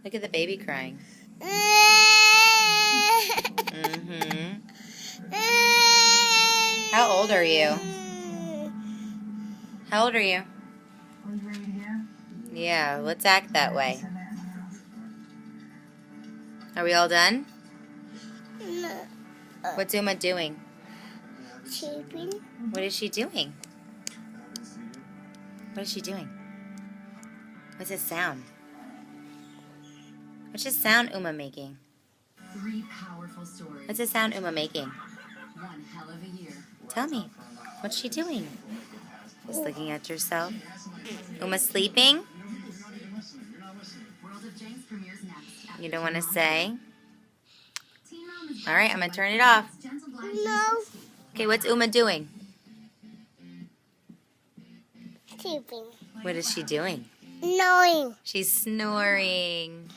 Look at the baby crying. Mm-hmm. How old are you? How old are you? Yeah, let's act that way. Are we all done? What's Uma doing? Sleeping. What is she doing? What is she doing? What's this sound? What's this sound Uma making? 3 powerful stories. What's the sound Uma making? One hell of a year. Tell me. What's she doing? Just looking at herself. Uma sleeping? World of Jinx premieres next. You don't want to say? Alright, I'm going to turn it off. No. Okay, what's Uma doing? Sleeping. What is she doing? Snoring. She's snoring.